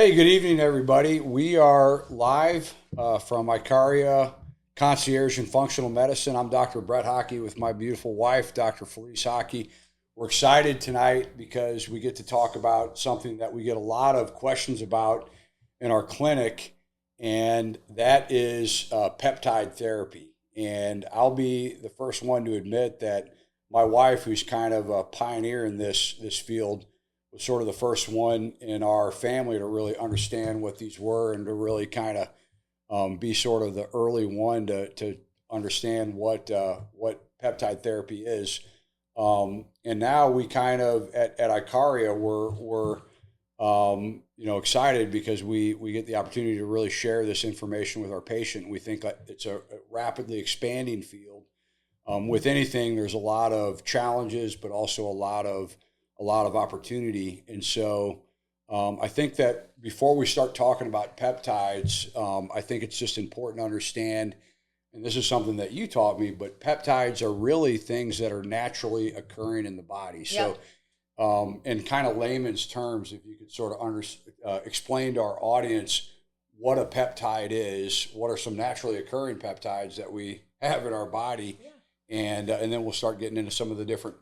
Hey, good evening, everybody. We are live from Icaria Concierge and Functional Medicine. I'm Dr. Brett Haake with my beautiful wife, Dr. Felice Haake. We're excited tonight because we get to talk about something that we get a lot of questions about in our clinic, and that is peptide therapy. And I'll be the first one to admit that my wife, who's kind of a pioneer in this field, was sort of the first one in our family to really understand what these were and to really kind of be sort of the early one to understand what peptide therapy is. And now we kind of at Icaria we're excited because we get the opportunity to really share this information with our patient. We think that it's a rapidly expanding field. With anything, there's a lot of challenges, but also a lot of opportunity. And so I think that before we start talking about peptides, I think it's just important to understand, and this is something that you taught me, but peptides are really things that are naturally occurring in the body. Yep. So in kind of layman's terms, if you could sort of explain to our audience what a peptide is, what are some naturally occurring peptides that we have in our body, and then we'll start getting into some of the different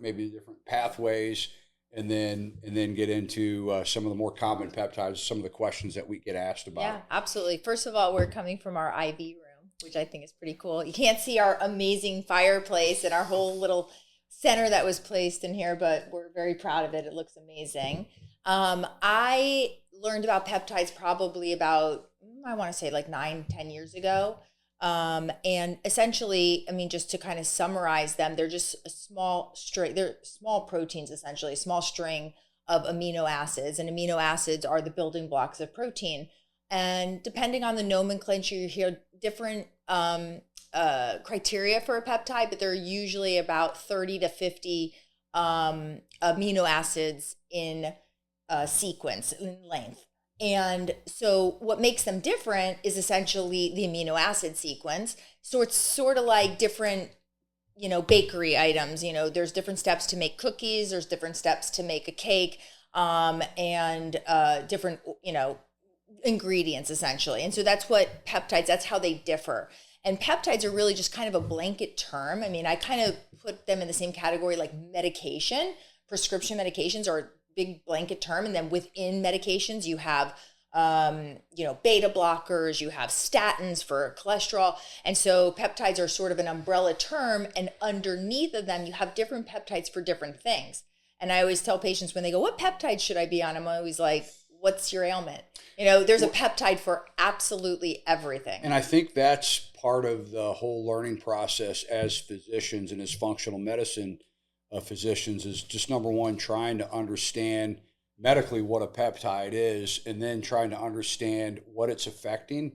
pathways, and then get into some of the more common peptides, some of the questions that we get asked about. Yeah, absolutely. First of all, we're coming from our IV room, which I think is pretty cool. You can't see our amazing fireplace and our whole little center that was placed in here, but we're very proud of it. It looks amazing. I learned about peptides probably about, I want to say like 9-10 years ago. And essentially, I mean, just to kind of summarize them, they're just a small string, they're small proteins, essentially, a small string of amino acids. And amino acids are the building blocks of protein. And depending on the nomenclature, you hear different criteria for a peptide, but they're usually about 30 to 50 amino acids in sequence, in length. And so what makes them different is essentially the amino acid sequence. So it's sort of like different, bakery items. There's different steps to make cookies. There's different steps to make a cake, and different, ingredients essentially. And so that's what peptides, that's how they differ. And peptides are really just kind of a blanket term. I mean, I kind of put them in the same category like medication. Prescription medications are big blanket term, and then within medications you have beta blockers, you have statins for cholesterol, and so peptides are sort of an umbrella term, and underneath of them you have different peptides for different things. And I always tell patients when they go, what peptide should I be on? I'm always like, what's your ailment? There's a peptide for absolutely everything. And I think that's part of the whole learning process as physicians and as functional medicine physicians, is just number one, trying to understand medically what a peptide is, and then trying to understand what it's affecting,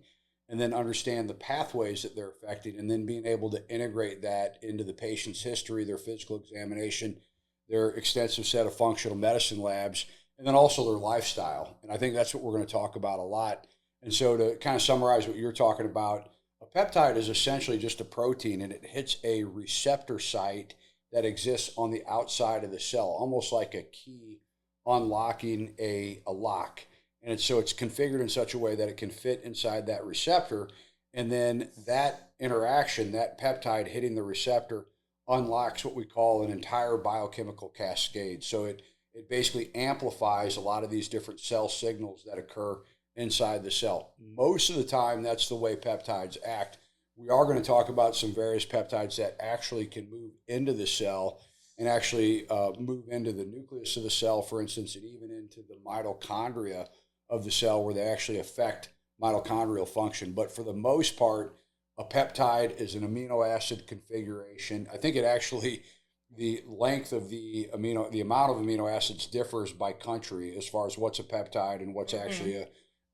and then understand the pathways that they're affecting, and then being able to integrate that into the patient's history, their physical examination, their extensive set of functional medicine labs, and then also their lifestyle. And I think that's what we're going to talk about a lot. And so to kind of summarize what you're talking about, a peptide is essentially just a protein, and it hits a receptor site that exists on the outside of the cell, almost like a key unlocking a lock. And so it's configured in such a way that it can fit inside that receptor. And then that interaction, that peptide hitting the receptor, unlocks what we call an entire biochemical cascade. So it basically amplifies a lot of these different cell signals that occur inside the cell. Most of the time, that's the way peptides act. We are going to talk about some various peptides that actually can move into the cell and actually move into the nucleus of the cell, for instance, and even into the mitochondria of the cell, where they actually affect mitochondrial function. But for the most part, a peptide is an amino acid configuration. I think it actually, the length of the amount of amino acids differs by country as far as what's a peptide and what's actually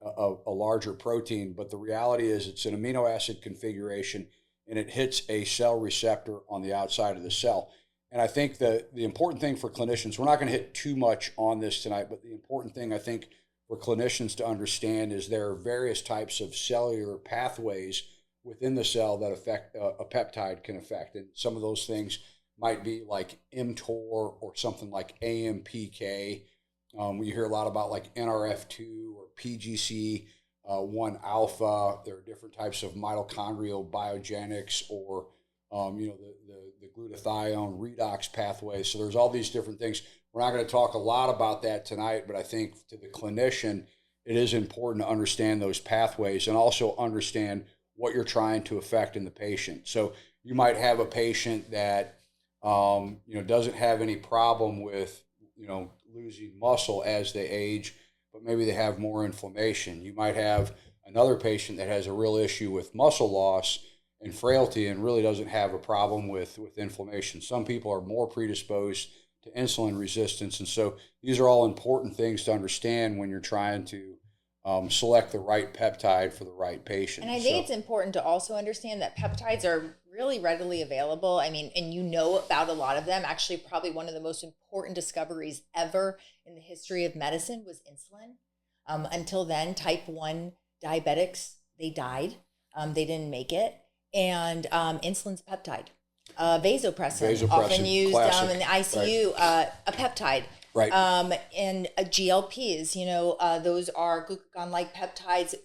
a larger protein. But the reality is it's an amino acid configuration, and it hits a cell receptor on the outside of the cell. And I think the important thing for clinicians, we're not going to hit too much on this tonight, but the important thing I think for clinicians to understand is there are various types of cellular pathways within the cell that affect a peptide can affect. And some of those things might be like mTOR or something like AMPK, We hear a lot about like NRF2 or PGC1 alpha. There are different types of mitochondrial biogenics, or the glutathione redox pathway. So there's all these different things. We're not going to talk a lot about that tonight, but I think to the clinician, it is important to understand those pathways and also understand what you're trying to affect in the patient. So you might have a patient that doesn't have any problem with losing muscle as they age, but maybe they have more inflammation. You might have another patient that has a real issue with muscle loss and frailty and really doesn't have a problem with inflammation. Some people are more predisposed to insulin resistance. And so these are all important things to understand when you're trying to select the right peptide for the right patient. And I think it's important to also understand that peptides are really readily available. I mean, and about a lot of them. Actually, probably one of the most important discoveries ever in the history of medicine was insulin. Until then, type 1 diabetics, they died. They didn't make it. And insulin's a peptide. Vasopressin, often used in the ICU, right. A peptide. Right. And GLPs, those are glucagon-like peptides.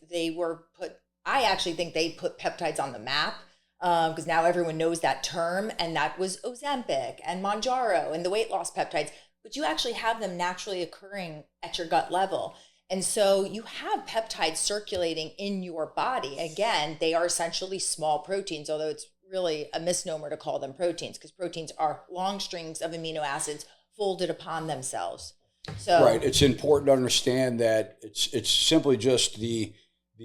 I actually think they put peptides on the map because now everyone knows that term. And that was Ozempic and Mounjaro and the weight loss peptides. But you actually have them naturally occurring at your gut level. And so you have peptides circulating in your body. Again, they are essentially small proteins, although it's really a misnomer to call them proteins because proteins are long strings of amino acids folded upon themselves. So right. It's important to understand that it's simply just the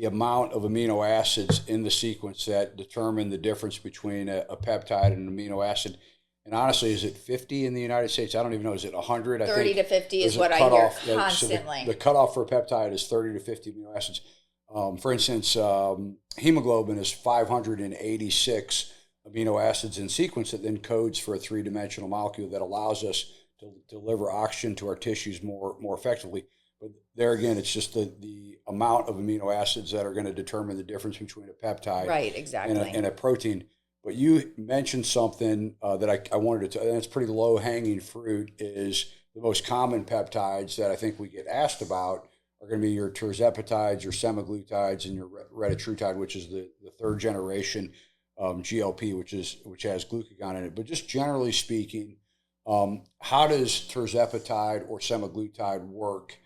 amount of amino acids in the sequence that determine the difference between a peptide and an amino acid. And honestly, is it 50 in the United States? I don't even know. Is it 100? 30 to 50 is what I hear constantly. So the cutoff for a peptide is 30 to 50 amino acids. For instance, hemoglobin is 586 amino acids in sequence that then codes for a three-dimensional molecule that allows us to deliver oxygen to our tissues more effectively. But there again, it's just the amount of amino acids that are going to determine the difference between a peptide right, exactly. and a protein. But you mentioned something that I wanted to, and it's pretty low-hanging fruit, is the most common peptides that I think we get asked about are going to be your terzepatides, your semaglutides, and your retatrutide, which is the third generation GLP, which has glucagon in it. But just generally speaking, how does terzepatide or semaglutide work?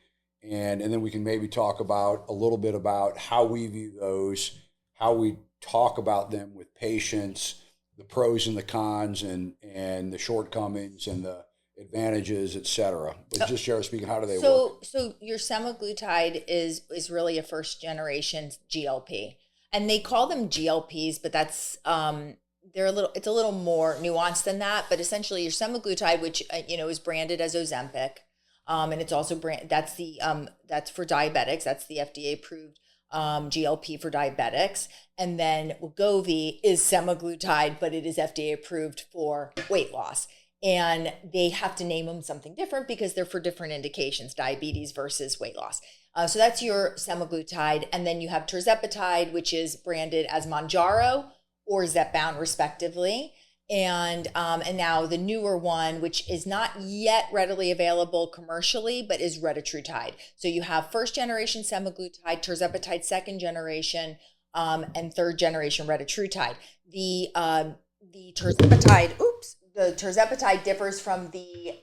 And then we can maybe talk about a little bit about how we view those, how we talk about them with patients, the pros and the cons, and the shortcomings and the advantages, et cetera. But just generally speaking, how do they work? So your semaglutide is really a first generation GLP, and they call them GLPs, but that's it's a little more nuanced than that. But essentially, your semaglutide, which is branded as Ozempic, and it's also that's for diabetics. That's the FDA approved GLP for diabetics. And then Wegovy is semaglutide, but it is FDA approved for weight loss. And they have to name them something different because they're for different indications, diabetes versus weight loss. So that's your semaglutide. And then you have terzepatide, which is branded as Mounjaro or Zepbound, respectively. And now the newer one, which is not yet readily available commercially, but is retatrutide. So you have first generation semaglutide, terzepatide, second generation, and third generation retatrutide. The terzepatide differs from the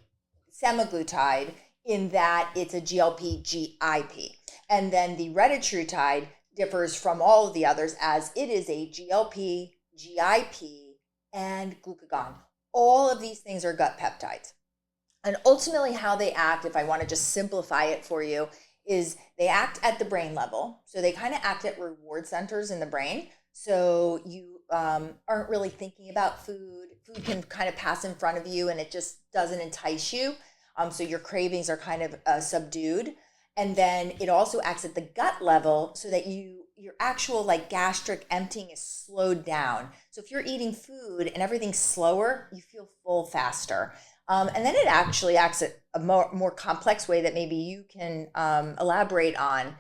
semaglutide in that it's a GLP-GIP. And then the retatrutide differs from all of the others as it is a GLP-GIP and glucagon. All of these things are gut peptides. And ultimately how they act, if I want to just simplify it for you, is they act at the brain level. So they kind of act at reward centers in the brain. So you aren't really thinking about food. Food can kind of pass in front of you and it just doesn't entice you. So your cravings are kind of subdued. And then it also acts at the gut level so that your actual gastric emptying is slowed down. So if you're eating food and everything's slower, you feel full faster. And then it actually acts at a more complex way that maybe you can elaborate on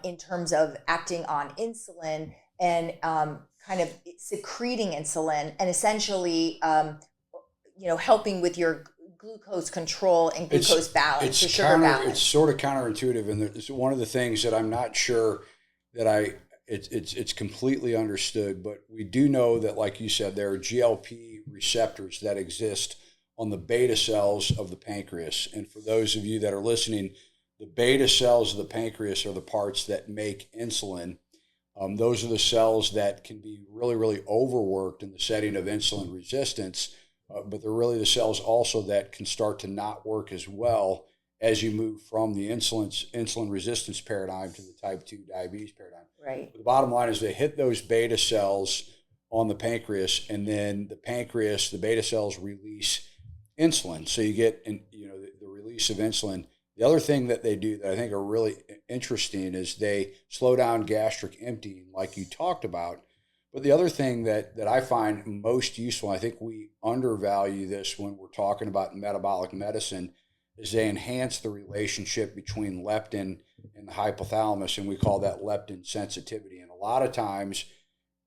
in terms of acting on insulin and kind of secreting insulin and essentially helping with your glucose control and glucose balance, the sugar balance. It's sort of counterintuitive, and it's one of the things that I'm not sure that it's completely understood. But we do know that, like you said, there are GLP receptors that exist on the beta cells of the pancreas. And for those of you that are listening, the beta cells of the pancreas are the parts that make insulin. Those are the cells that can be really, really overworked in the setting of insulin resistance, but they're really the cells also that can start to not work as well as you move from the insulin resistance paradigm to the type 2 diabetes paradigm. Right. But the bottom line is they hit those beta cells on the pancreas, and then the beta cells release insulin. So you get the release of insulin. The other thing that they do that I think are really interesting is they slow down gastric emptying, like you talked about. But the other thing that I find most useful, I think we undervalue this when we're talking about metabolic medicine, is they enhance the relationship between leptin and the hypothalamus, and we call that leptin sensitivity. And a lot of times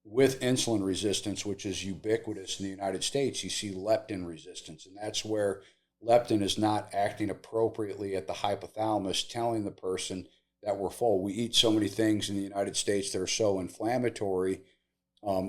with insulin resistance, which is ubiquitous in the United States, you see leptin resistance, and that's where leptin is not acting appropriately at the hypothalamus, telling the person that we're full. We eat so many things in the United States that are so inflammatory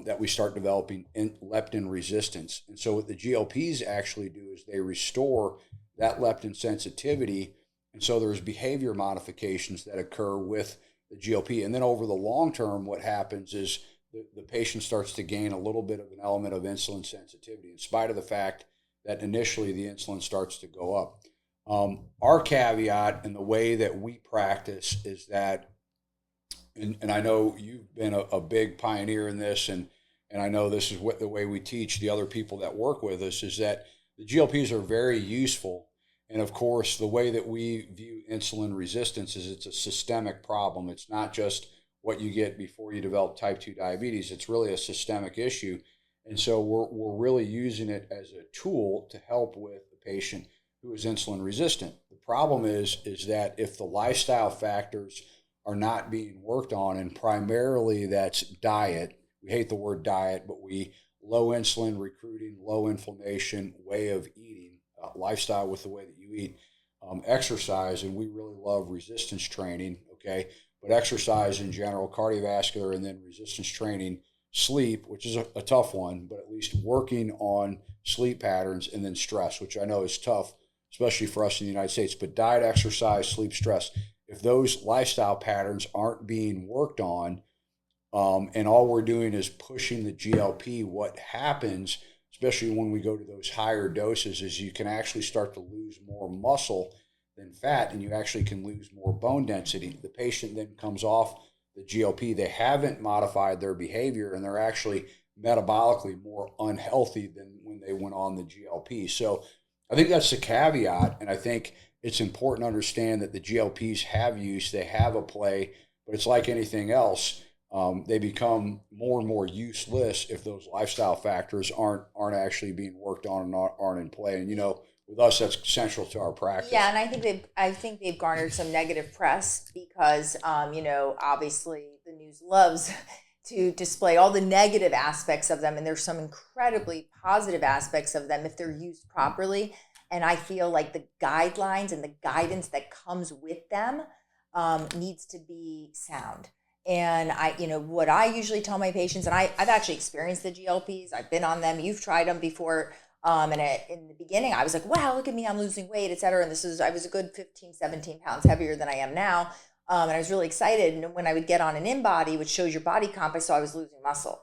that we start developing leptin resistance. And so what the GLPs actually do is they restore that leptin sensitivity. And so there's behavior modifications that occur with the GLP. And then over the long term, what happens is the patient starts to gain a little bit of an element of insulin sensitivity, in spite of the fact that initially the insulin starts to go up. Our caveat and the way that we practice is that, and I know you've been a big pioneer in this, and I know this is what the way we teach the other people that work with us, is that the GLPs are very useful. And of course, the way that we view insulin resistance is it's a systemic problem. It's not just what you get before you develop type 2 diabetes. It's really a systemic issue. And so we're really using it as a tool to help with the patient who is insulin resistant. The problem is that if the lifestyle factors are not being worked on, and primarily that's diet, we hate the word diet, but low insulin recruiting, low inflammation way of eating, lifestyle with the way that you eat, exercise, and we really love resistance training, okay? But exercise in general, cardiovascular, and then resistance training, sleep, which is a tough one, but at least working on sleep patterns, and then stress, which I know is tough, especially for us in the United States. But diet, exercise, sleep, stress, if those lifestyle patterns aren't being worked on, and all we're doing is pushing the GLP, what happens, especially when we go to those higher doses, is you can actually start to lose more muscle than fat, and you actually can lose more bone density. The patient then comes off the GLP, they haven't modified their behavior, and they're actually metabolically more unhealthy than when they went on the GLP. So I think that's the caveat, and I think it's important to understand that the GLPs have use, they have a play, but it's like anything else. They become more and more useless if those lifestyle factors aren't actually being worked on and aren't in play. And with us, that's central to our practice. Yeah, and I think they've garnered some negative press because obviously the news loves to display all the negative aspects of them, and there's some incredibly positive aspects of them if they're used properly. And I feel like the guidelines and the guidance that comes with them needs to be sound. And what I usually tell my patients, and I've actually experienced the GLPs, I've been on them, you've tried them before. And in the beginning, I was like, wow, look at me, I'm losing weight, et cetera. And I was a good 15, 17 pounds heavier than I am now. And I was really excited. And when I would get on an InBody, which shows your body comp, I saw I was losing muscle.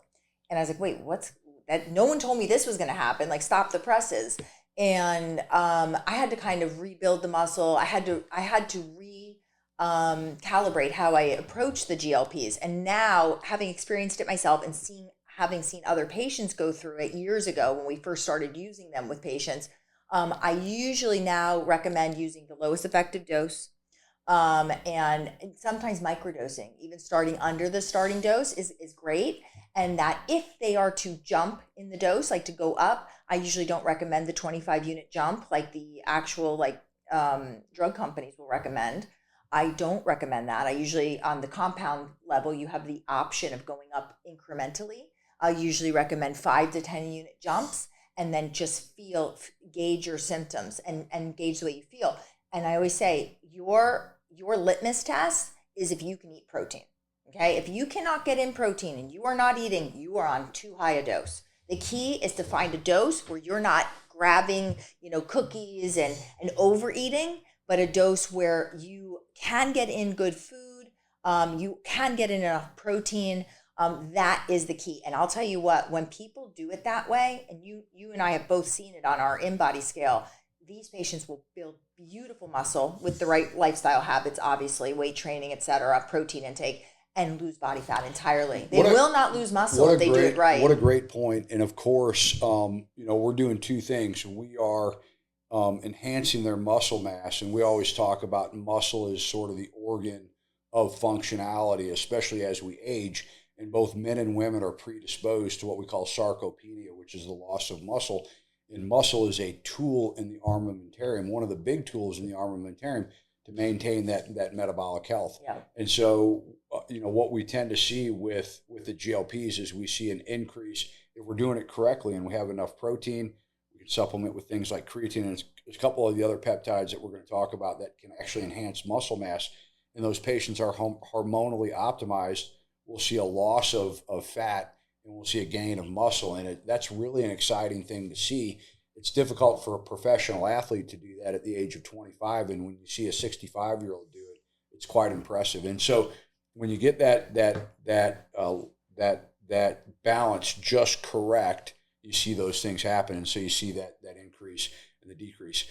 And I was like, wait, what's that? No one told me this was going to happen. Like, stop the presses. And I had to kind of rebuild the muscle. I had to calibrate how I approach the GLPs. And now, having experienced it myself and having seen other patients go through it years ago when we first started using them with patients, I usually now recommend using the lowest effective dose, and sometimes microdosing. Even starting under the starting dose is great. And that if they are to jump in the dose, like to go up, I usually don't recommend the 25 unit jump like the actual drug companies will recommend. I don't recommend that. I usually, on the compound level, you have the option of going up incrementally. I usually recommend 5 to 10 unit jumps. and then just gauge your symptoms and gauge the way you feel. And I always say your litmus test is if you can eat protein. Okay, if you cannot get in protein and you are not eating, you are on too high a dose. The key is to find a dose where you're not grabbing, cookies and overeating, but a dose where you can get in good food, you can get in enough protein. That is the key. And I'll tell you what, when people do it that way, and you and I have both seen it on our InBody scale, these patients will build beautiful muscle with the right lifestyle habits, obviously, weight training, etc., protein intake, and lose body fat entirely. They will not lose muscle if they do it right. What a great point. And of course, we're doing two things. We are enhancing their muscle mass. And we always talk about muscle as sort of the organ of functionality, especially as we age. And both men and women are predisposed to what we call sarcopenia, which is the loss of muscle. And muscle is a tool in the armamentarium, one of the big tools in the armamentarium to maintain that metabolic health. Yeah. And so, what we tend to see with the GLPs is we see an increase if we're doing it correctly and we have enough protein. We can supplement with things like creatine, and there's a couple of the other peptides that we're going to talk about that can actually enhance muscle mass. And those patients are hormonally optimized. We'll see a loss of fat and we'll see a gain of muscle. And that's really an exciting thing to see. It's difficult for a professional athlete to do that at the age of 25. And when you see a 65-year-old do it, it's quite impressive. And so when you get that balance just correct, you see those things happen. And so you see that increase and the decrease.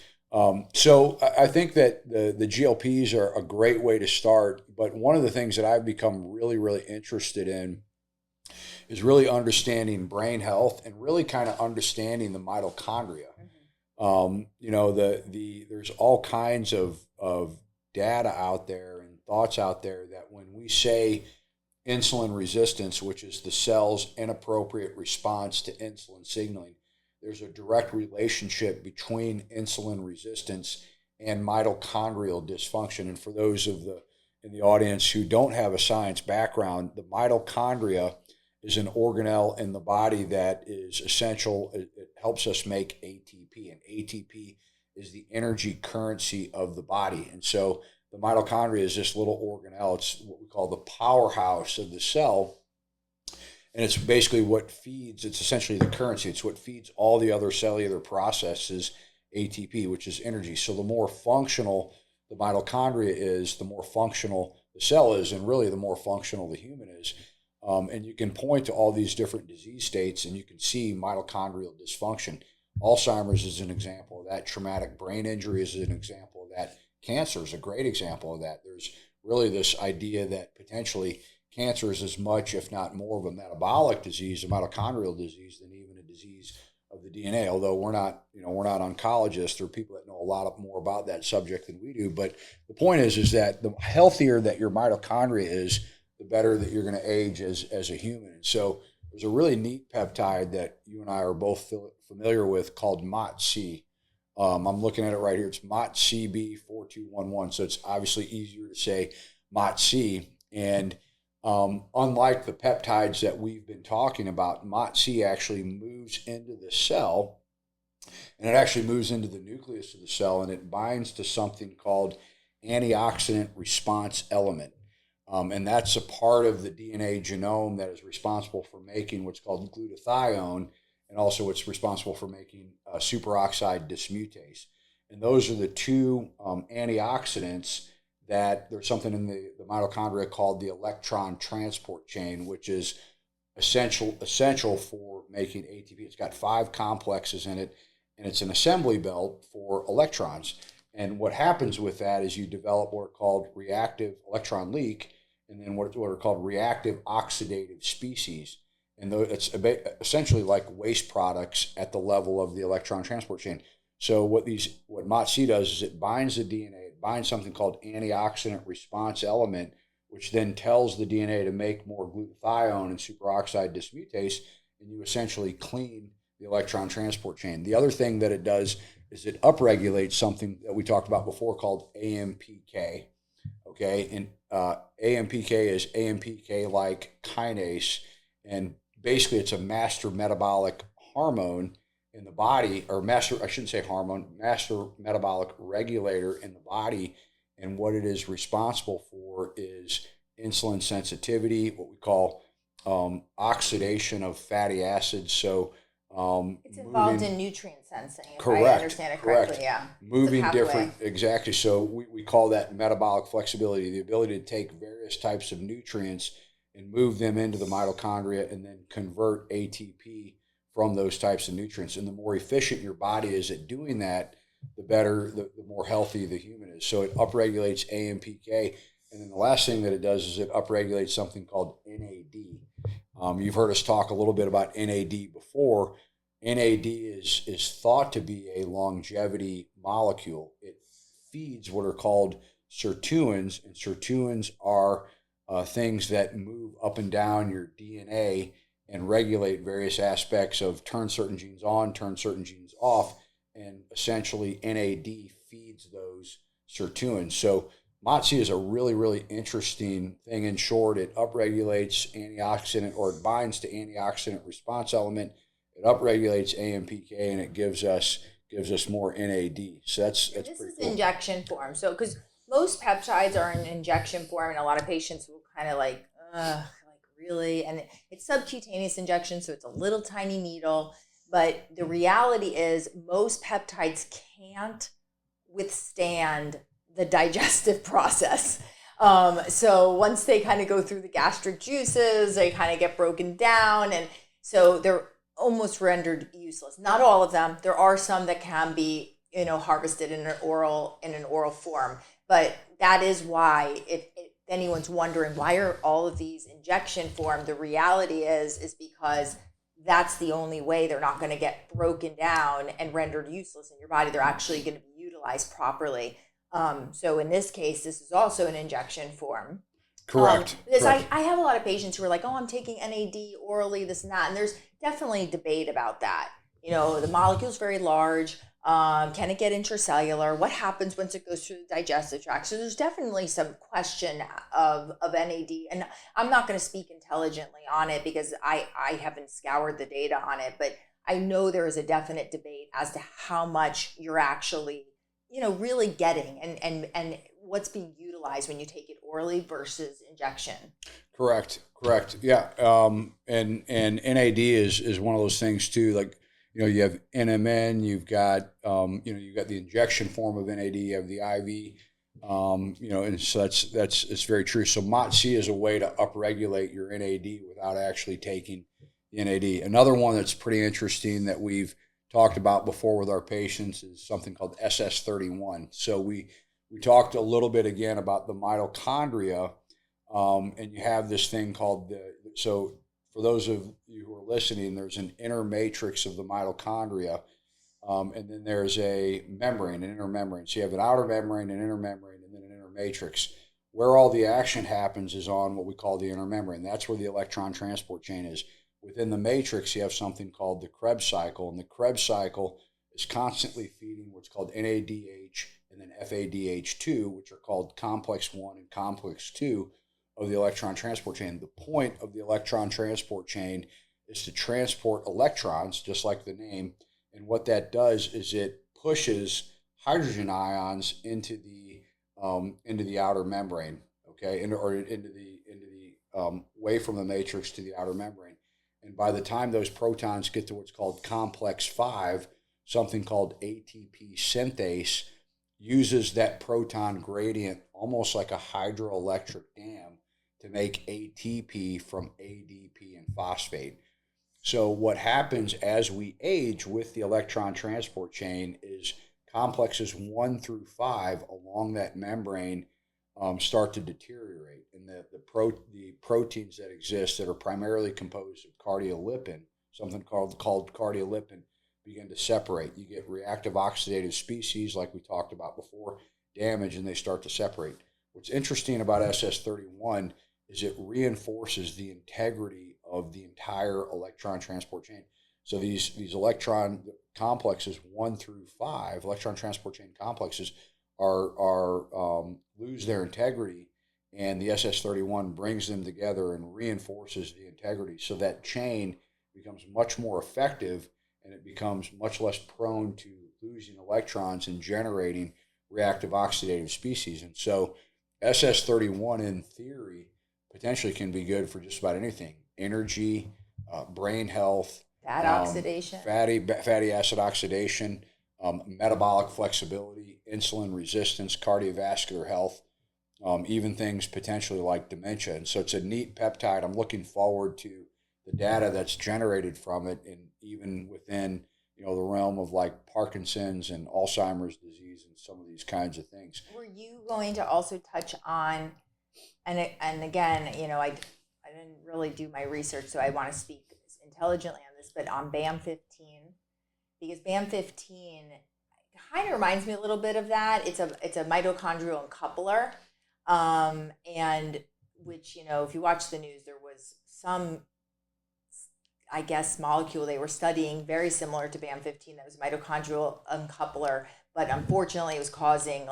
So I think that the GLPs are a great way to start. But one of the things that I've become really, really interested in is really understanding brain health and really kind of understanding the mitochondria. Mm-hmm. There's all kinds of data out there and thoughts out there that when we say insulin resistance, which is the cell's inappropriate response to insulin signaling, there's a direct relationship between insulin resistance and mitochondrial dysfunction. And for those in the audience who don't have a science background, the mitochondria is an organelle in the body that is essential. It helps us make ATP, and ATP is the energy currency of the body. And so the mitochondria is this little organelle. It's what we call the powerhouse of the cell. And it's basically it's essentially the currency. It's what feeds all the other cellular processes, ATP, which is energy. So the more functional the mitochondria is, the more functional the cell is, and really the more functional the human is. And you can point to all these different disease states and you can see mitochondrial dysfunction. Alzheimer's is an example of that. Traumatic brain injury is an example of that. Cancer is a great example of that. There's really this idea that potentially cancer is as much, if not more, of a metabolic disease, a mitochondrial disease, than even a disease of the DNA. Although we're not oncologists or people that know a lot more about that subject than we do. But the point is that the healthier that your mitochondria is, the better that you're going to age as a human. And so there's a really neat peptide that you and I are both familiar with called MOTC. I'm looking at it right here. It's MOTCB4211. So it's obviously easier to say MOTC. And unlike the peptides that we've been talking about, MOTC actually moves into the cell, and it actually moves into the nucleus of the cell, and it binds to something called antioxidant response element. And that's a part of the DNA genome that is responsible for making what's called glutathione, and also it's responsible for making superoxide dismutase. And those are the two antioxidants that there's something in the mitochondria called the electron transport chain, which is essential for making ATP. It's got 5 complexes in it, and it's an assembly belt for electrons. And what happens with that is you develop what are called reactive electron leak, and then what are called reactive oxidative species. And it's essentially like waste products at the level of the electron transport chain. So what MOTC does is it binds the DNA, it binds something called antioxidant response element, which then tells the DNA to make more glutathione and superoxide dismutase, and you essentially clean the electron transport chain. The other thing that it does is it upregulates something that we talked about before called AMPK. Okay, and AMPK is AMPK-like kinase, and basically it's a master metabolic hormone, in the body, or master, I shouldn't say hormone, master metabolic regulator in the body. And what it is responsible for is insulin sensitivity, what we call oxidation of fatty acids. So it's involved in nutrient sensing, if correct, I understand it correctly. correct. Yeah, Moving different, exactly. So we call that metabolic flexibility, the ability to take various types of nutrients and move them into the mitochondria and then convert ATP from those types of nutrients. And the more efficient your body is at doing that, the better, the more healthy the human is. So it upregulates AMPK. And then the last thing that it does is it upregulates something called NAD. You've heard us talk a little bit about NAD before. NAD is thought to be a longevity molecule. It feeds what are called sirtuins, and sirtuins are things that move up and down your DNA and regulate various aspects of turn certain genes on, turn certain genes off, and essentially NAD feeds those sirtuins. So MOTS-c is a really, really interesting thing. In short, it upregulates antioxidant, or it binds to antioxidant response element. It upregulates AMPK, and it gives us more NAD. So that's this pretty is cool. injection form. So because most peptides are in injection form, and a lot of patients will kind of like really, and it's subcutaneous injection, so it's a little tiny needle. But the reality is most peptides can't withstand the digestive process. So once they kind of go through the gastric juices, they kind of get broken down, and so they're almost rendered useless. Not all of them. There are some that can be, harvested in an oral form. But that is why, if anyone's wondering why are all of these injection form, the reality is because that's the only way they're not going to get broken down and rendered useless in your body. They're actually going to be utilized properly. So in this case, this is also an injection form. Correct. Because Correct. I have a lot of patients who are like, I'm taking NAD orally, this and that. And there's definitely debate about that. The molecule's very large. Can it get intracellular? What happens once it goes through the digestive tract? So there's definitely some question of NAD. And I'm not going to speak intelligently on it because I haven't scoured the data on it. But I know there is a definite debate as to how much you're actually, really getting and what's being utilized when you take it orally versus injection. Correct. Yeah. And NAD is one of those things too. Like, you have NMN, you've got the injection form of NAD, you have the IV, and so it's very true. So MOTS-c is a way to upregulate your NAD without actually taking the NAD. Another one that's pretty interesting that we've talked about before with our patients is something called SS31. So we talked a little bit again about the mitochondria, and you have this thing called so for those of you who are listening, there's an inner matrix of the mitochondria, and then there's a membrane, an inner membrane. So you have an outer membrane, an inner membrane, and then an inner matrix. Where all the action happens is on what we call the inner membrane. That's where the electron transport chain is. Within the matrix, you have something called the Krebs cycle, and the Krebs cycle is constantly feeding what's called NADH and then FADH2, which are called complex 1 and complex 2 of the electron transport chain. The point of the electron transport chain is to transport electrons, just like the name, and what that does is it pushes hydrogen ions into the outer membrane, okay, or into the away from the matrix to the outer membrane. And by the time those protons get to what's called complex 5, something called ATP synthase uses that proton gradient almost like a hydroelectric dam to make ATP from ADP and phosphate. So what happens as we age with the electron transport chain is complexes 1 through 5 along that membrane start to deteriorate, and the proteins that exist that are primarily composed of cardiolipin, something called cardiolipin, begin to separate. You get reactive oxidative species, like we talked about before, damage, and they start to separate. What's interesting about SS31 is it reinforces the integrity of the entire electron transport chain. So these electron complexes 1 through 5, electron transport chain complexes, are lose their integrity, and the SS31 brings them together and reinforces the integrity. So that chain becomes much more effective, and it becomes much less prone to losing electrons and generating reactive oxidative species. And so SS31 in theory potentially can be good for just about anything: energy, brain health, fat oxidation, fatty acid oxidation, metabolic flexibility, insulin resistance, cardiovascular health, even things potentially like dementia. And so it's a neat peptide. I'm looking forward to the data that's generated from it, and even within the realm of like Parkinson's and Alzheimer's disease and some of these kinds of things. Were you going to also touch on, and again, I didn't really do my research, so I want to speak intelligently on this, but on BAM15, because BAM15 kind of reminds me a little bit of that. It's a mitochondrial uncoupler, and which, if you watch the news, there was some, I guess, molecule they were studying very similar to BAM15 that was mitochondrial uncoupler, but unfortunately it was causing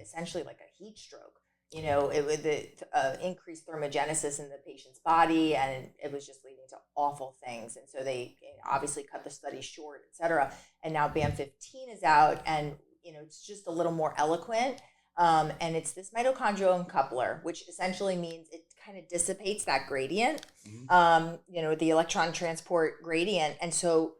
essentially like a heat stroke. It would increase thermogenesis in the patient's body, and it was just leading to awful things. And so they obviously cut the study short, et cetera. And now BAM15 is out, and it's just a little more eloquent. And it's this mitochondrial uncoupler, which essentially means it kind of dissipates that gradient, the electron transport gradient. And so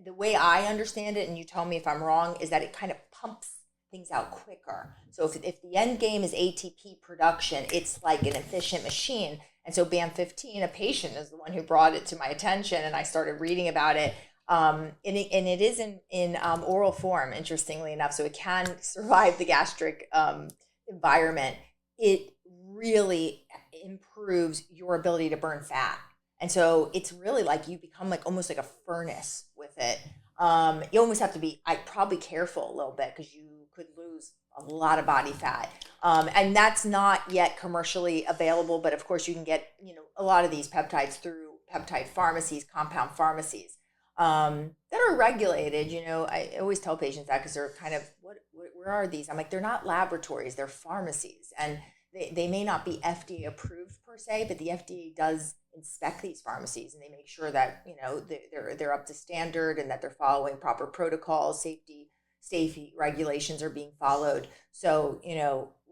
the way I understand it, and you tell me if I'm wrong, is that it kind of pumps things out quicker. So if the end game is ATP production, it's like an efficient machine. And so BAM15, a patient, is the one who brought it to my attention, and I started reading about it. And it is in oral form, interestingly enough, so it can survive the gastric environment. It really improves your ability to burn fat. And so it's really like you become almost like a furnace with it. You almost have to be probably careful a little bit, because you could lose a lot of body fat. And that's not yet commercially available, but of course you can get a lot of these peptides through peptide pharmacies, compound pharmacies, that are regulated. I always tell patients that, because they're kind of, where are these? I'm like, they're not laboratories, they're pharmacies. And they may not be FDA approved per se, but the FDA does inspect these pharmacies, and they make sure that they're up to standard, and that they're following proper protocols, safety regulations are being followed. So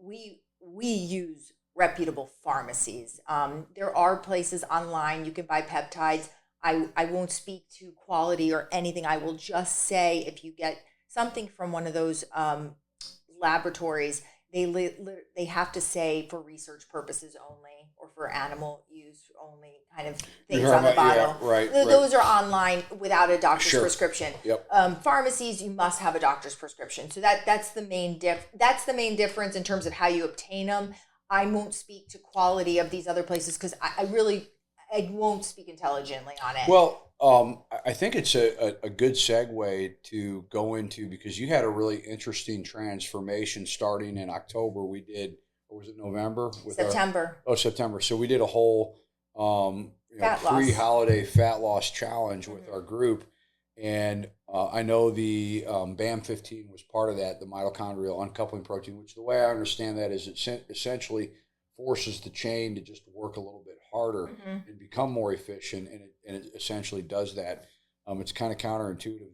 we use reputable pharmacies. There are places online you can buy peptides. I won't speak to quality or anything. I will just say, if you get something from one of those laboratories, they have to say for research purposes only, or for animal use only, kind of things on the bottle. Yeah, right. Those are online without a doctor's prescription. Yep. Pharmacies, you must have a doctor's prescription. So that's the main difference in terms of how you obtain them. I won't speak to quality of these other places, because I won't speak intelligently on it. Well, I think it's a good segue to go into, because you had a really interesting transformation starting in October. We did, or was it November? September. September. So we did a whole pre-holiday fat loss challenge with our group. And I know the BAM15 was part of that, the mitochondrial uncoupling protein, which the way I understand that is it essentially forces the chain to just work a little bit harder and become more efficient, and it essentially does that. It's kind of counterintuitive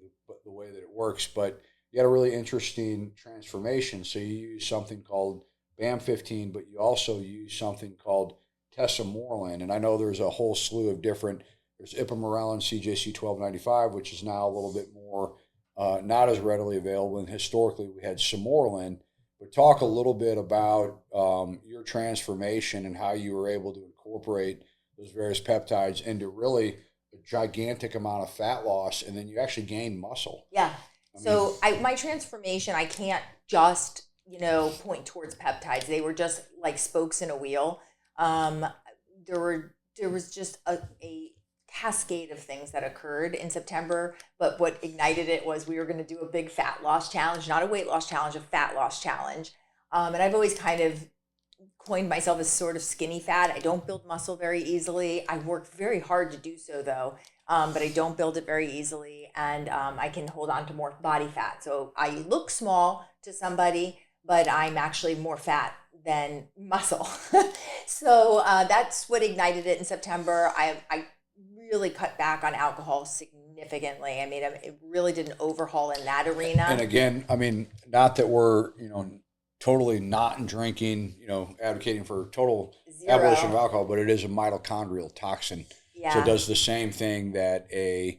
the way that it works, but you had a really interesting transformation. So you use something called BAM15, but you also use something called tesamorelin, and I know there's a whole slew of different. There's ipamorelin, CJC1295, which is now a little bit more not as readily available, and historically we had samorelin. But talk a little bit about your transformation and how you were able to incorporate those various peptides into really a gigantic amount of fat loss, and then you actually gained muscle. Yeah. My transformation, I can't just point towards peptides. They were just like spokes in a wheel. There was just a cascade of things that occurred in September, but what ignited it was we were going to do a big fat loss challenge, not a weight loss challenge, a fat loss challenge. And I've always kind of coined myself as sort of skinny fat. I don't build muscle very easily. I work very hard to do so though, but I don't build it very easily, and I can hold on to more body fat. So I look small to somebody, but I'm actually more fat than muscle. So that's what ignited it in September. I really cut back on alcohol significantly. significantly. I mean, it really did an overhaul in that arena. And again, I mean, not that we're, totally not drinking, advocating for total abolition of alcohol, but it is a mitochondrial toxin. Yeah. So it does the same thing that a,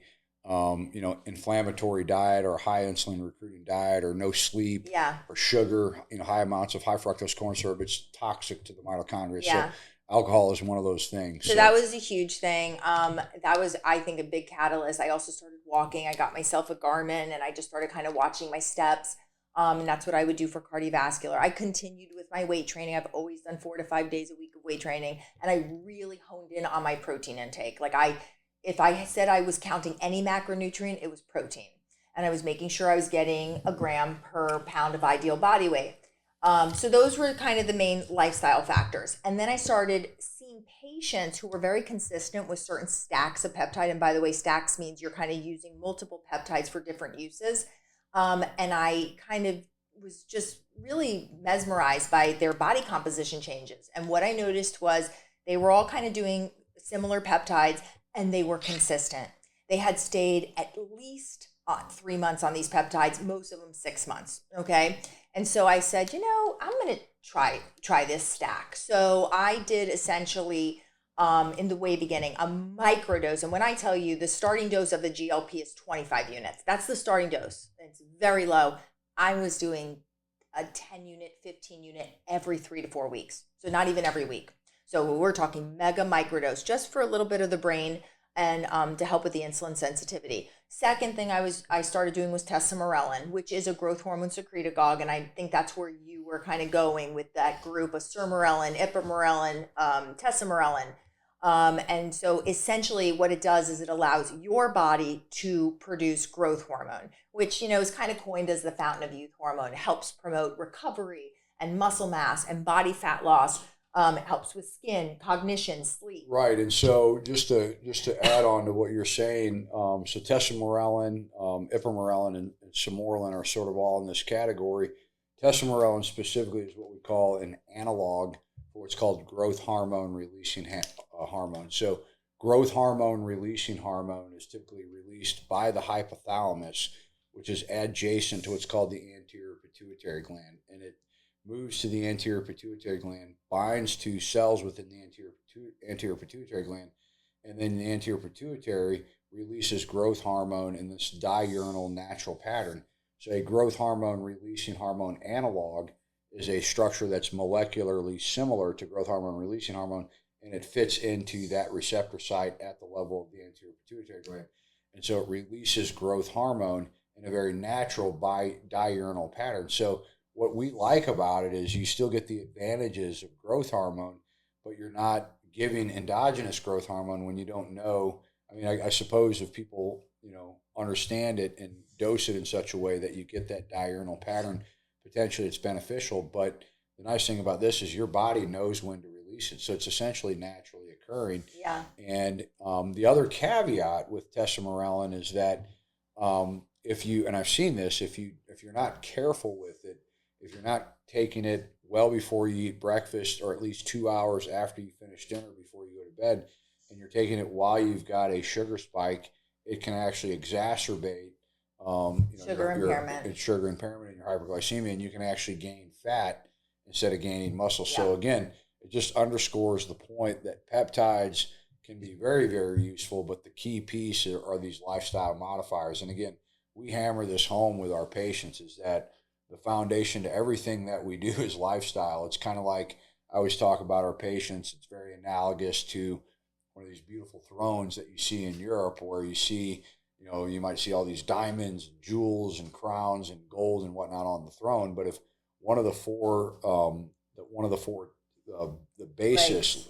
inflammatory diet or high insulin recruiting diet or no sleep or sugar, high amounts of high fructose corn syrup, it's toxic to the mitochondria. Yeah. So alcohol is one of those things. So that was a huge thing. That was, I think, a big catalyst. I also started walking. I got myself a Garmin and I just started kind of watching my steps. And that's what I would do for cardiovascular. I continued with my weight training. I've always done 4 to 5 days a week of weight training. And I really honed in on my protein intake. Like if I said I was counting any macronutrient, it was protein. And I was making sure I was getting a gram per pound of ideal body weight. So those were kind of the main lifestyle factors. And then I started seeing patients who were very consistent with certain stacks of peptide. And by the way, stacks means you're kind of using multiple peptides for different uses. And I kind of was just really mesmerized by their body composition changes. And what I noticed was they were all kind of doing similar peptides and they were consistent. They had stayed at least 3 months on these peptides, most of them 6 months. Okay. And so I said, I'm going to try this stack. So I did essentially, in the way beginning, a microdose. And when I tell you the starting dose of the GLP is 25 units, that's the starting dose. It's very low. I was doing a 10 unit, 15 unit every 3 to 4 weeks. So not even every week. So we're talking mega microdose just for a little bit of the brain and to help with the insulin sensitivity. Second thing I started doing was tesamorelin, which is a growth hormone secretagogue, and I think that's where you were kind of going with that group of sermorelin, ipamorelin, tesamorelin. And so essentially what it does is it allows your body to produce growth hormone, which, is kind of coined as the fountain of youth hormone. It helps promote recovery and muscle mass and body fat loss. It helps with skin, cognition, sleep. Right, and so just to add on to what you're saying, so tesamorelin, ipamorelin, and sermorelin are sort of all in this category. Tesamorelin specifically is what we call an analog for what's called growth hormone releasing hormone. So growth hormone releasing hormone is typically released by the hypothalamus, which is adjacent to what's called the anterior pituitary gland, and it moves to the anterior pituitary gland, binds to cells within the anterior pituitary gland, and then the anterior pituitary releases growth hormone in this diurnal natural pattern. So a growth hormone releasing hormone analog is a structure that's molecularly similar to growth hormone releasing hormone, and it fits into that receptor site at the level of the anterior pituitary gland. And so it releases growth hormone in a very natural diurnal pattern. So what we like about it is you still get the advantages of growth hormone, but you're not giving endogenous growth hormone when you don't know. I mean, I suppose if people, understand it and dose it in such a way that you get that diurnal pattern, potentially it's beneficial. But the nice thing about this is your body knows when to release it. So it's essentially naturally occurring. Yeah. And the other caveat with tesamorelin is that if you, and I've seen this, if you're not careful with it, if you're not taking it well before you eat breakfast or at least 2 hours after you finish dinner before you go to bed, and you're taking it while you've got a sugar spike, it can actually exacerbate sugar impairment and your hyperglycemia, and you can actually gain fat instead of gaining muscle. Yeah. So again, it just underscores the point that peptides can be very, very useful, but the key piece are these lifestyle modifiers. And again, we hammer this home with our patients is that the foundation to everything that we do is lifestyle. It's kind of like I always talk about our patients. It's very analogous to one of these beautiful thrones that you see in Europe where you see, you might see all these diamonds and jewels and crowns and gold and whatnot on the throne. But if one of the four, the basis,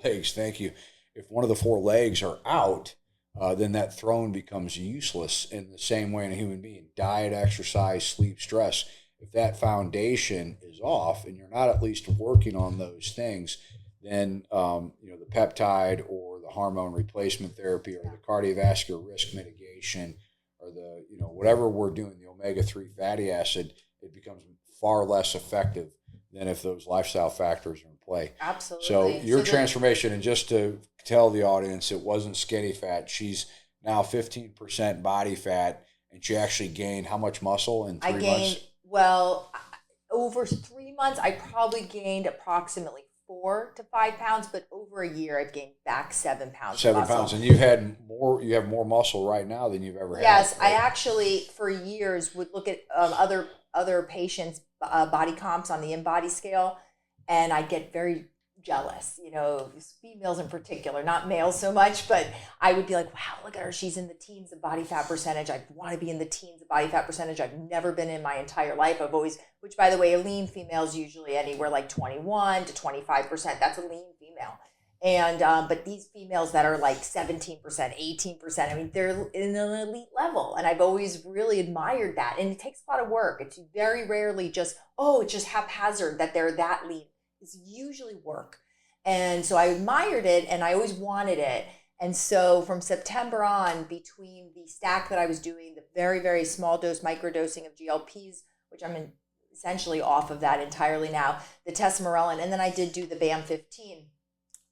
legs, thank you. If one of the 4 legs are out, then that throne becomes useless. In the same way in a human being, diet, exercise, sleep, stress. If that foundation is off and you're not at least working on those things, then the peptide or the hormone replacement therapy or the cardiovascular risk mitigation or the whatever we're doing, the omega-3 fatty acid, it becomes far less effective than if those lifestyle factors are in play. Absolutely. So your transformation, and just to tell the audience, it wasn't skinny fat. She's now 15% body fat, and she actually gained how much muscle in 3 months? Well, over 3 months, I probably gained approximately 4 to 5 pounds, but over a year, I've gained back 7 pounds. 7 pounds, and you have more muscle right now than you've ever had. Yes, right? I actually for years would look at other patients' body comps on the InBody scale, and I get very jealous, females in particular, not males so much, but I would be like, wow, look at her. She's in the teens of body fat percentage. I want to be in the teens of body fat percentage. I've never been in my entire life. Which by the way, a lean female is usually anywhere like 21 to 25%. That's a lean female. And, but these females that are like 17%, 18%, I mean, they're in an elite level. And I've always really admired that. And it takes a lot of work. It's very rarely just, it's just haphazard that they're that lean. It's usually work. And so I admired it and I always wanted it. And so from September on, between the stack that I was doing, the very, very small dose microdosing of GLPs, which I'm essentially off of that entirely now, the testosterone, and then I did do the BAM 15.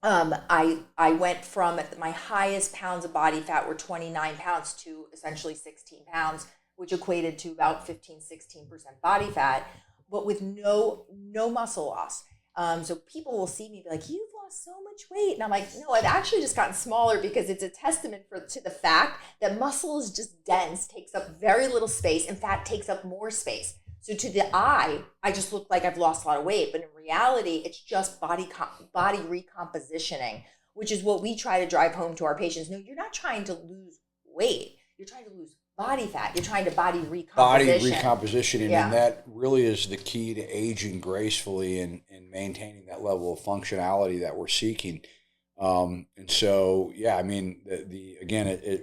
I went from my highest pounds of body fat were 29 pounds to essentially 16 pounds, which equated to about 15, 16% body fat, but with no muscle loss. So people will see me be like, you've lost so much weight. And I'm like, no, I've actually just gotten smaller because it's a testament to the fact that muscle is just dense, takes up very little space, and fat takes up more space. So to the eye, I just look like I've lost a lot of weight. But in reality, it's just body recompositioning, which is what we try to drive home to our patients. No, you're not trying to lose weight. You're trying to lose body fat. You're trying to body recomposition. And that really is the key to aging gracefully and maintaining that level of functionality that we're seeking. And so, I mean,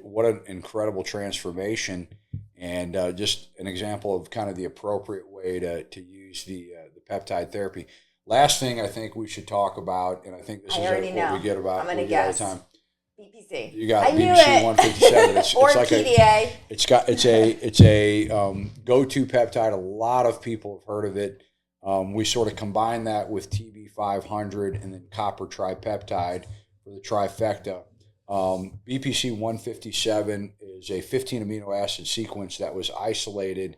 what an incredible transformation, and just an example of kind of the appropriate way to use the peptide therapy. Last thing I think we should talk about, and I think this is what we get about I'm gonna guess. all the time. BPC. You got BPC 157. Or it's like PDA. It's a go-to peptide. A lot of people have heard of it. We sort of combine that with TB 500 and then copper tripeptide for the trifecta. BPC 157 is a 15 amino acid sequence that was isolated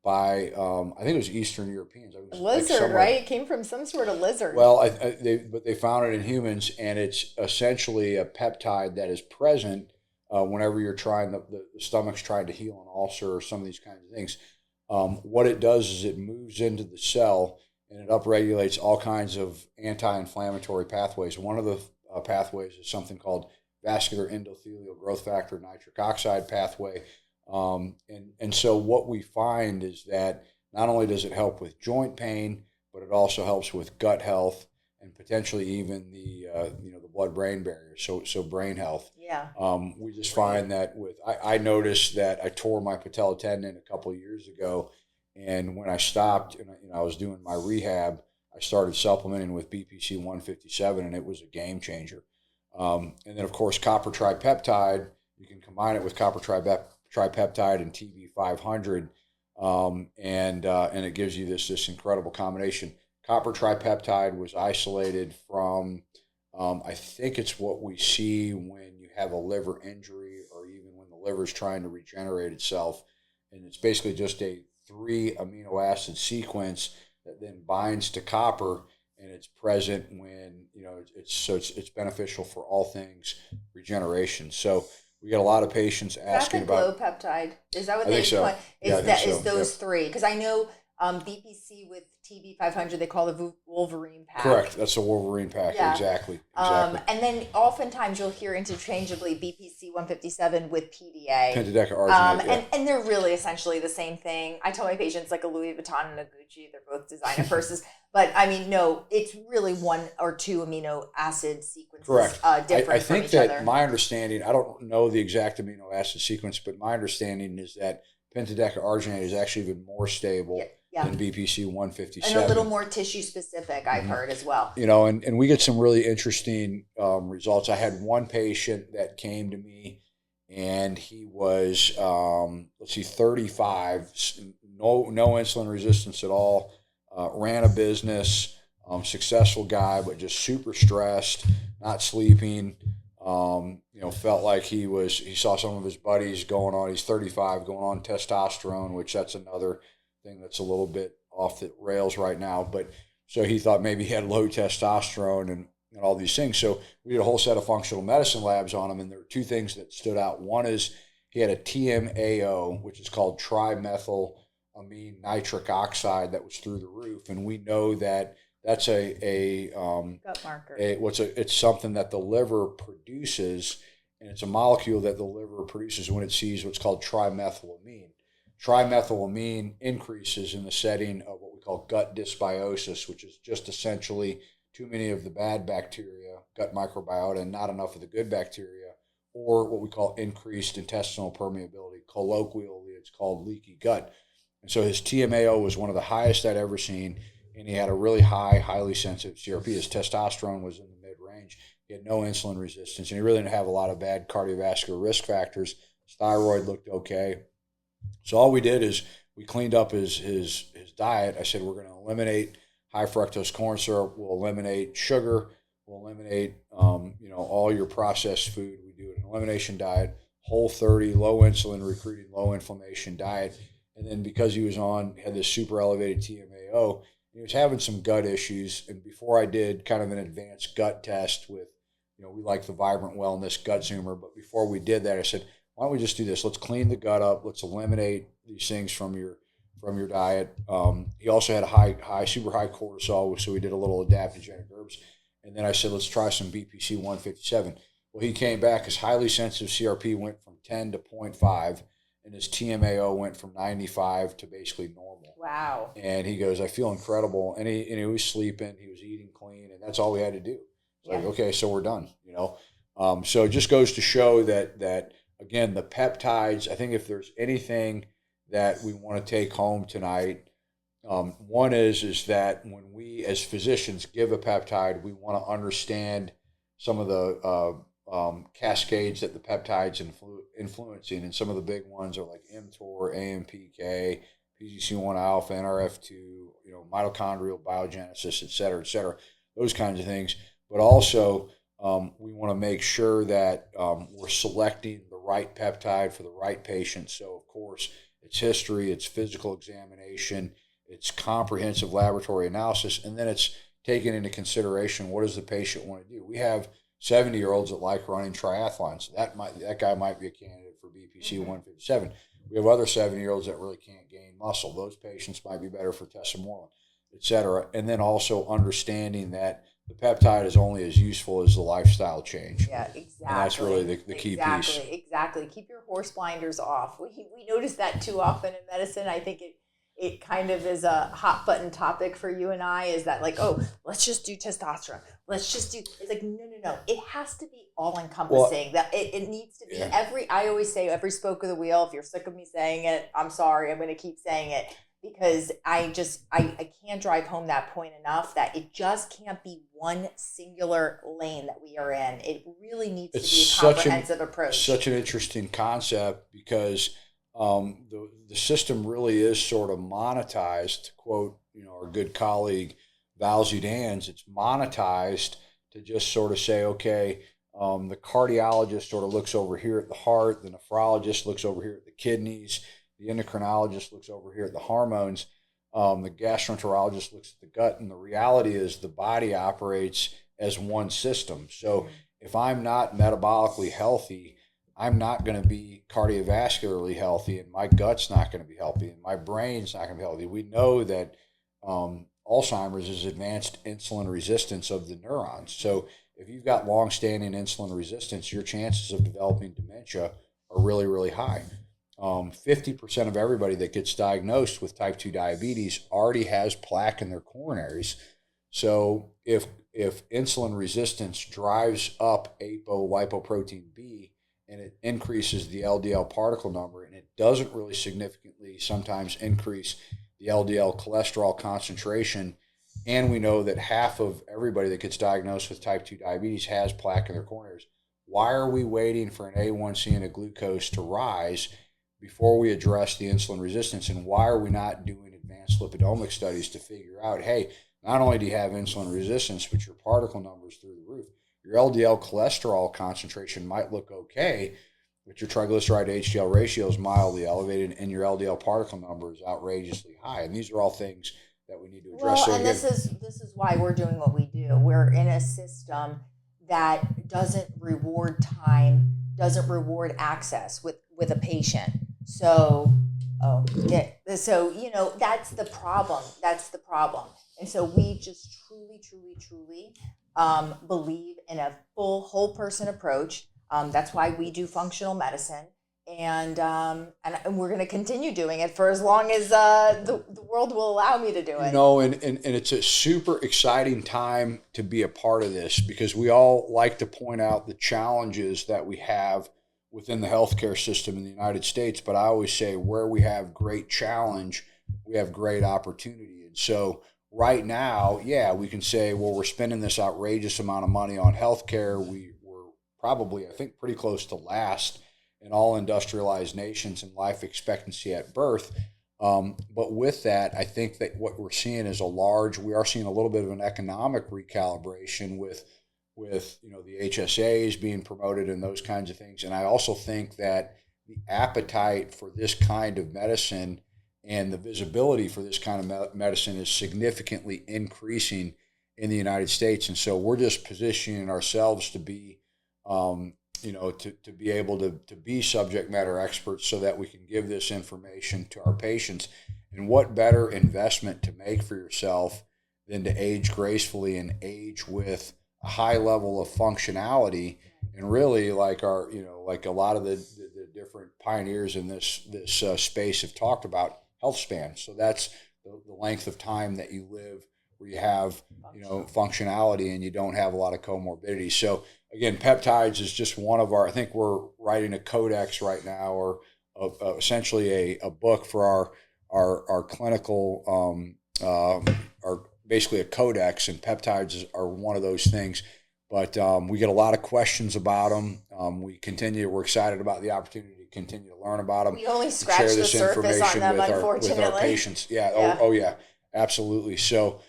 by I think it was Eastern Europeans. Lizard, right? It came from some sort of lizard. Well, but they found it in humans, and it's essentially a peptide that is present whenever you're trying the stomach's trying to heal an ulcer or some of these kinds of things. What it does is it moves into the cell and it upregulates all kinds of anti-inflammatory pathways. One of the pathways is something called vascular endothelial growth factor nitric oxide pathway. And so what we find is that not only does it help with joint pain, but it also helps with gut health and potentially even the blood-brain barrier. So brain health. Yeah. We just find that I noticed that I tore my patella tendon a couple of years ago, and when I stopped and I was doing my rehab, I started supplementing with BPC 157, and it was a game changer. And then of course copper tripeptide, you can combine it with copper tripeptide and TB 500, and it gives you this incredible combination. Copper tripeptide was isolated from, I think it's what we see when you have a liver injury or even when the liver is trying to regenerate itself, and it's basically just a 3 amino acid sequence that then binds to copper, and it's present when it's beneficial for all things regeneration. So we get a lot of patients asking about glow peptide. Is that what they call it? Is those three? Because I know BPC with TB 500 they call the Wolverine Pack. Correct. That's the Wolverine Pack. Yeah. Exactly. And then oftentimes you'll hear interchangeably BPC 157 with PDA. Pentadecaarginate. And they're really essentially the same thing. I tell my patients like a Louis Vuitton and a Gucci, they're both designer purses. But I mean, no, it's really 1 or 2 amino acid sequences. Correct. Different I think from each that other. my understanding, I don't know the exact amino acid sequence, but my understanding is that pentadecaarginate is actually even more stable. Yeah. Than BPC 157. And a little more tissue specific, I've heard as well. And we get some really interesting results. I had one patient that came to me, and he was, 35, no insulin resistance at all, ran a business, successful guy, but just super stressed, not sleeping, felt like he saw some of his buddies going on. He's 35, going on testosterone, which that's another thing that's a little bit off the rails right now. But so he thought maybe he had low testosterone and all these things. So we did a whole set of functional medicine labs on him, and there were two things that stood out. One is he had a TMAO, which is called trimethylamine nitric oxide, that was through the roof, and we know that that's a gut marker. It's something that the liver produces, and it's a molecule that the liver produces when it sees what's called trimethylamine. Trimethylamine increases in the setting of what we call gut dysbiosis, which is just essentially too many of the bad bacteria, gut microbiota, and not enough of the good bacteria, or what we call increased intestinal permeability. Colloquially, it's called leaky gut. And so his TMAO was one of the highest I'd ever seen, and he had a really high, highly sensitive CRP. His testosterone was in the mid-range. He had no insulin resistance, and he really didn't have a lot of bad cardiovascular risk factors. His thyroid looked okay. So all we did is we cleaned up his diet. I said, we're going to eliminate high fructose corn syrup. We'll eliminate sugar. We'll eliminate, all your processed food. We do an elimination diet, Whole30, low insulin recruiting, low inflammation diet. And then because he had this super elevated TMAO, he was having some gut issues. And before I did kind of an advanced gut test with, we like the Vibrant Wellness Gut Zoomer. But before we did that, I said, why don't we just do this? Let's clean the gut up. Let's eliminate these things from your diet. He also had super high cortisol, so we did a little adaptogenic herbs. And then I said, let's try some BPC 157. Well, he came back. His highly sensitive CRP went from 10 to 0.5, and his TMAO went from 95 to basically normal. Wow. And he goes, I feel incredible. And he was sleeping. He was eating clean, and that's all we had to do. It's like, okay, so we're done, So it just goes to show that again, the peptides, I think if there's anything that we want to take home tonight, one is that when we as physicians give a peptide, we want to understand some of the cascades that the peptides influencing, and some of the big ones are like mTOR, AMPK, PGC1 alpha, NRF2, mitochondrial biogenesis, et cetera, those kinds of things. But also, we want to make sure that we're selecting the right peptide for the right patient. So, of course, it's history, it's physical examination, it's comprehensive laboratory analysis, and then it's taking into consideration what does the patient want to do. We have 70-year-olds that like running triathlons. That guy might be a candidate for BPC 157. We have other 70-year-olds that really can't gain muscle. Those patients might be better for tesamorelin, et cetera. And then also understanding that the peptide is only as useful as the lifestyle change. Yeah, exactly. And that's really the key piece. Exactly. Keep your horse blinders off. We notice that too often in medicine. I think it kind of is a hot button topic for you and I, is that like, oh, let's just do testosterone. It's like, no. It has to be all encompassing. That it needs to be I always say every spoke of the wheel. If you're sick of me saying it, I'm sorry. I'm going to keep saying it, because I can't drive home that point enough, that it just can't be one singular lane that we are in. It really needs to be a comprehensive approach. Such an interesting concept, because the system really is sort of monetized. To quote, our good colleague Val Zudans, it's monetized to just sort of say, okay, the cardiologist sort of looks over here at the heart, the nephrologist looks over here at the kidneys, the endocrinologist looks over here at the hormones, the gastroenterologist looks at the gut, and the reality is the body operates as one system. So if I'm not metabolically healthy, I'm not going to be cardiovascularly healthy, and my gut's not going to be healthy, and my brain's not going to be healthy. We know that Alzheimer's is advanced insulin resistance of the neurons. So if you've got long-standing insulin resistance, your chances of developing dementia are really, really high. 50% of everybody that gets diagnosed with type 2 diabetes already has plaque in their coronaries. So if insulin resistance drives up apolipoprotein B, and it increases the LDL particle number, and it doesn't really significantly sometimes increase the LDL cholesterol concentration, and we know that half of everybody that gets diagnosed with type 2 diabetes has plaque in their coronaries. Why are we waiting for an A1C and a glucose to rise before we address the insulin resistance? And why are we not doing advanced lipidomic studies to figure out, hey, not only do you have insulin resistance, but your particle number's through the roof. your LDL cholesterol concentration might look okay, but your triglyceride to HDL ratio is mildly elevated and your LDL particle number is outrageously high. And these are all things that we need to address. Well, so and again, this is why we're doing what we do. We're in a system that doesn't reward time, doesn't reward access with a patient. So, so that's the problem. That's the problem. And so we just truly believe in a full whole person approach. That's why we do functional medicine, and we're going to continue doing it for as long as the world will allow me to do it. And it's a super exciting time to be a part of this, because we all like to point out the challenges that we have within the healthcare system in the United States. But I always say, where we have great challenge, we have great opportunity. And so right now, we can say, well, we're spending this outrageous amount of money on healthcare. We're probably, I think, pretty close to last in all industrialized nations in life expectancy at birth. But with that, I think that what we're seeing is we are seeing a little bit of an economic recalibration with the HSAs being promoted and those kinds of things. And I also think that the appetite for this kind of medicine and the visibility for this kind of medicine is significantly increasing in the United States. And so we're just positioning ourselves to be, to be able to be subject matter experts so that we can give this information to our patients. And what better investment to make for yourself than to age gracefully and age with a high level of functionality. And really, like like a lot of the different pioneers in this space have talked about, health span. So that's the length of time that you live where you have functionality and you don't have a lot of comorbidities. So again, peptides is just one of our, I think we're writing a codex right now, or essentially a book for our clinical, our basically a codex, and peptides are one of those things. But we get a lot of questions about them. We're excited about the opportunity to continue to learn about them. We only scratch the surface on them, unfortunately. With our patients. Yeah. Absolutely. So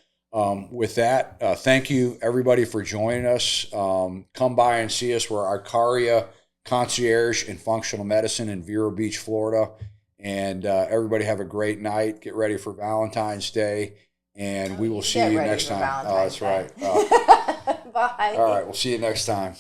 with that, thank you everybody for joining us. Come by and see us. We're Arcaria Concierge in Functional Medicine in Vero Beach, Florida. And everybody have a great night. Get ready for Valentine's Day. And we will see you next time. Oh, that's right. Bye. All right. We'll see you next time.